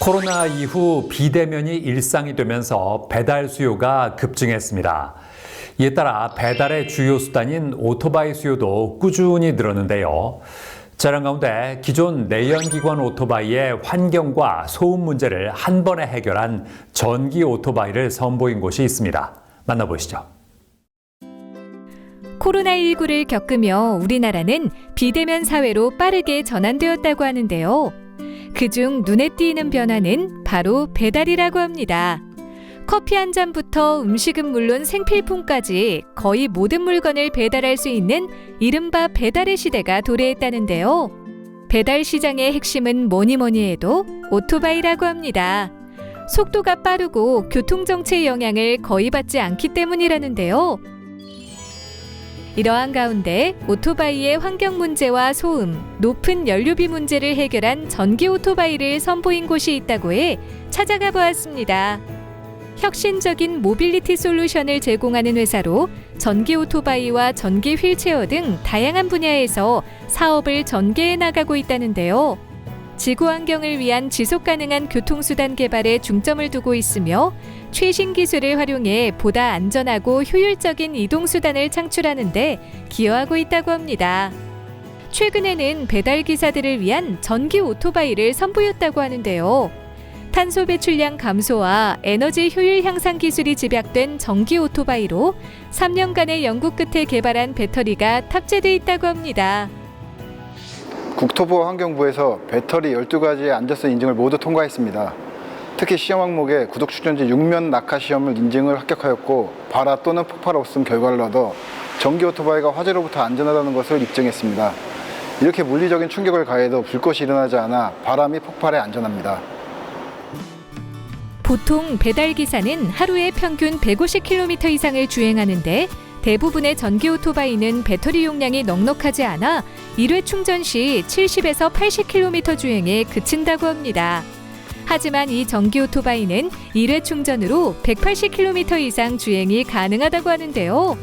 코로나 이후 비대면이 일상이 되면서 배달 수요가 급증했습니다. 이에 따라 배달의 주요 수단인 오토바이 수요도 꾸준히 늘었는데요. 자랑 가운데 기존 내연기관 오토바이의 환경과 소음 문제를 한 번에 해결한 전기 오토바이를 선보인 곳이 있습니다. 만나보시죠. 코로나19를 겪으며 우리나라는 비대면 사회로 빠르게 전환되었다고 하는데요. 그중 눈에 띄는 변화는 바로 배달이라고 합니다. 커피 한 잔부터 음식은 물론 생필품까지 거의 모든 물건을 배달할 수 있는 이른바 배달의 시대가 도래했다는데요. 배달 시장의 핵심은 뭐니 해도 오토바이라고 합니다. 속도가 빠르고 교통정체의 영향을 거의 받지 않기 때문이라는데요. 이러한 가운데 오토바이의 환경 문제와 소음, 높은 연료비 문제를 해결한 전기 오토바이를 선보인 곳이 있다고 해 찾아가 보았습니다. 혁신적인 모빌리티 솔루션을 제공하는 회사로 전기 오토바이와 전기 휠체어 등 다양한 분야에서 사업을 전개해 나가고 있다는데요. 지구 환경을 위한 지속 가능한 교통수단 개발에 중점을 두고 있으며 최신 기술을 활용해 보다 안전하고 효율적인 이동수단을 창출하는 데 기여하고 있다고 합니다. 최근에는 배달기사들을 위한 전기 오토바이를 선보였다고 하는데요. 탄소 배출량 감소와 에너지 효율 향상 기술이 집약된 전기 오토바이로 3년간의 연구 끝에 개발한 배터리가 탑재되어 있다고 합니다. 국토보안환경부에서 배터리 12가지의 안전성 인증을 모두 통과했습니다. 특히 시험 항목에 구독 충전지 6면 낙하 시험을 인증을 합격하였고 발화 또는 폭발 없음 결과를 얻어 전기 오토바이가 화재로부터 안전하다는 것을 입증했습니다. 이렇게 물리적인 충격을 가해도 불꽃이 일어나지 않아 발화 및 폭발에 안전합니다. 보통 배달기사는 하루에 평균 150km 이상을 주행하는데 대부분의 전기 오토바이는 배터리 용량이 넉넉하지 않아 1회 충전 시 70에서 80km 주행에 그친다고 합니다. 하지만 이 전기 오토바이는 1회 충전으로 180km 이상 주행이 가능하다고 하는데요.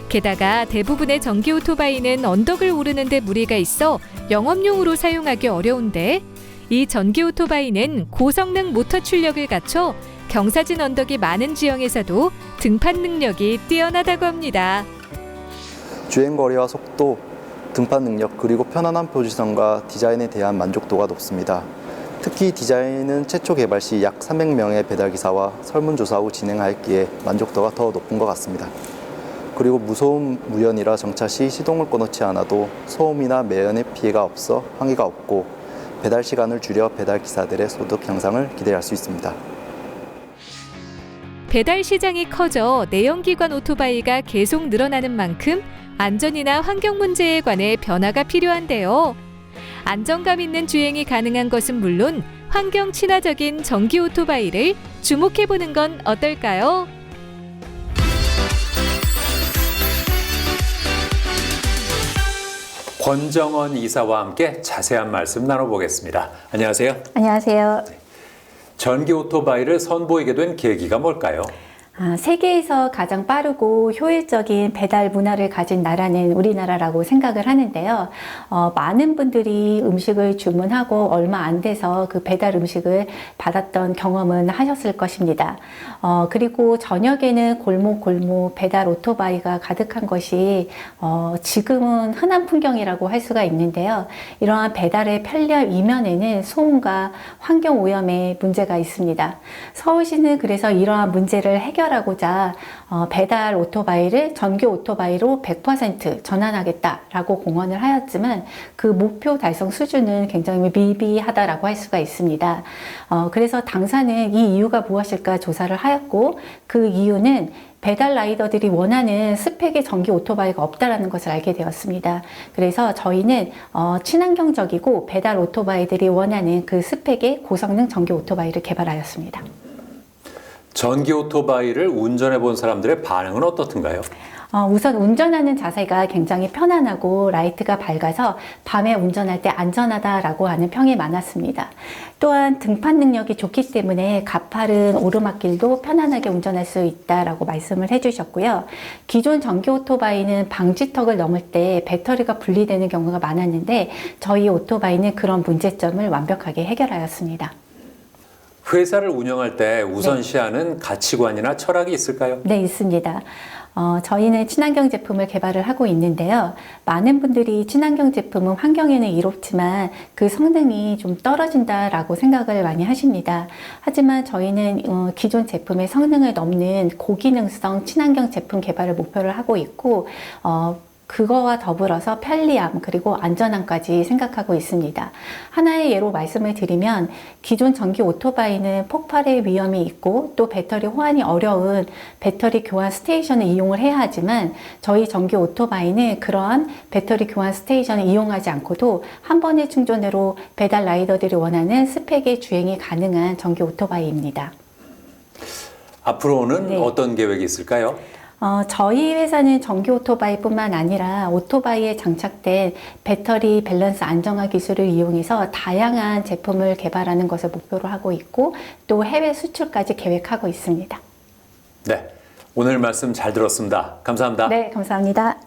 게다가 대부분의 전기 오토바이는 언덕을 오르는 데 무리가 있어 영업용으로 사용하기 어려운데 이 전기 오토바이는 고성능 모터 출력을 갖춰 경사진 언덕이 많은 지형에서도 등판 능력이 뛰어나다고 합니다. 주행거리와 속도, 등판 능력, 그리고 편안한 포지션과 디자인에 대한 만족도가 높습니다. 특히 디자인은 최초 개발 시 약 300명의 배달기사와 설문조사 후 진행하였기에 만족도가 더 높은 것 같습니다. 그리고 무소음 무연이라 정차 시 시동을 꺼놓지 않아도 소음이나 매연의 피해가 없어 항의가 없고 배달 시간을 줄여 배달기사들의 소득 향상을 기대할 수 있습니다. 배달 시장이 커져 내연기관 오토바이가 계속 늘어나는 만큼 안전이나 환경 문제에 관해 변화가 필요한데요. 안정감 있는 주행이 가능한 것은 물론 환경 친화적인 전기 오토바이를 주목해보는 건 어떨까요? 권정원 이사와 함께 자세한 말씀 나눠보겠습니다. 안녕하세요. 안녕하세요. 전기 오토바이를 선보이게 된 계기가 뭘까요? 세계에서 가장 빠르고 효율적인 배달 문화를 가진 나라는 우리나라라고 생각을 하는데요. 많은 분들이 음식을 주문하고 얼마 안 돼서 그 배달 음식을 받았던 경험은 하셨을 것입니다. 그리고 저녁에는 골목 배달 오토바이가 가득한 것이 지금은 흔한 풍경이라고 할 수가 있는데요. 이러한 배달의 편리함 이면에는 소음과 환경 오염의 문제가 있습니다. 서울시는 그래서 이러한 문제를 해결하고자 배달 오토바이를 전기 오토바이로 100% 전환하겠다라고 공언을 하였지만 그 목표 달성 수준은 굉장히 미비하다라고 할 수가 있습니다. 그래서 당사는 이 이유가 무엇일까 조사를 하였고 그 이유는 배달 라이더들이 원하는 스펙의 전기 오토바이가 없다라는 것을 알게 되었습니다. 그래서 저희는 친환경적이고 배달 오토바이들이 원하는 그 스펙의 고성능 전기 오토바이를 개발하였습니다. 전기 오토바이를 운전해 본 사람들의 반응은 어떻던가요? 우선 운전하는 자세가 굉장히 편안하고 라이트가 밝아서 밤에 운전할 때 안전하다라고 하는 평이 많았습니다. 또한 등판 능력이 좋기 때문에 가파른 오르막길도 편안하게 운전할 수 있다라고 말씀을 해주셨고요. 기존 전기 오토바이는 방지턱을 넘을 때 배터리가 분리되는 경우가 많았는데 저희 오토바이는 그런 문제점을 완벽하게 해결하였습니다. 회사를 운영할 때 우선시하는 가치관이나 철학이 있을까요? 네, 있습니다. 저희는 친환경 제품을 개발을 하고 있는데요. 많은 분들이 친환경 제품은 환경에는 이롭지만 그 성능이 좀 떨어진다라고 생각을 많이 하십니다. 하지만 저희는 기존 제품의 성능을 넘는 고기능성 친환경 제품 개발을 목표를 하고 있고, 그거와 더불어서 편리함 그리고 안전함까지 생각하고 있습니다. 하나의 예로 말씀을 드리면 기존 전기 오토바이는 폭발의 위험이 있고 또 배터리 호환이 어려운 배터리 교환 스테이션을 이용을 해야 하지만 저희 전기 오토바이는 그러한 배터리 교환 스테이션을 이용하지 않고도 한 번의 충전으로 배달 라이더들이 원하는 스펙의 주행이 가능한 전기 오토바이입니다. 앞으로는 네. 어떤 계획이 있을까요? 저희 회사는 전기 오토바이뿐만 아니라 오토바이에 장착된 배터리 밸런스 안정화 기술을 이용해서 다양한 제품을 개발하는 것을 목표로 하고 있고 또 해외 수출까지 계획하고 있습니다. 네, 오늘 말씀 잘 들었습니다. 감사합니다. 네, 감사합니다.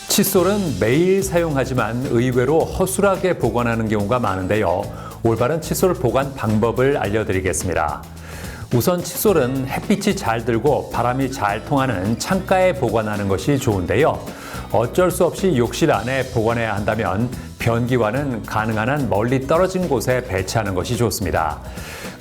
칫솔은 매일 사용하지만 의외로 허술하게 보관하는 경우가 많은데요. 올바른 칫솔 보관 방법을 알려드리겠습니다. 우선 칫솔은 햇빛이 잘 들고 바람이 잘 통하는 창가에 보관하는 것이 좋은데요. 어쩔 수 없이 욕실 안에 보관해야 한다면 변기와는 가능한 한 멀리 떨어진 곳에 배치하는 것이 좋습니다.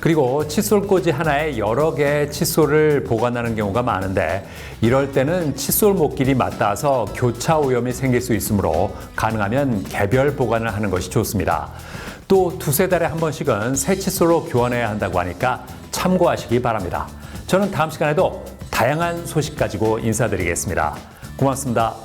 그리고 칫솔 꽂이 하나에 여러 개의 칫솔을 보관하는 경우가 많은데 이럴 때는 칫솔 목길이 맞닿아서 교차 오염이 생길 수 있으므로 가능하면 개별 보관을 하는 것이 좋습니다. 또 두세 달에 한 번씩은 새 칫솔로 교환해야 한다고 하니까 참고하시기 바랍니다. 저는 다음 시간에도 다양한 소식 가지고 인사드리겠습니다. 고맙습니다.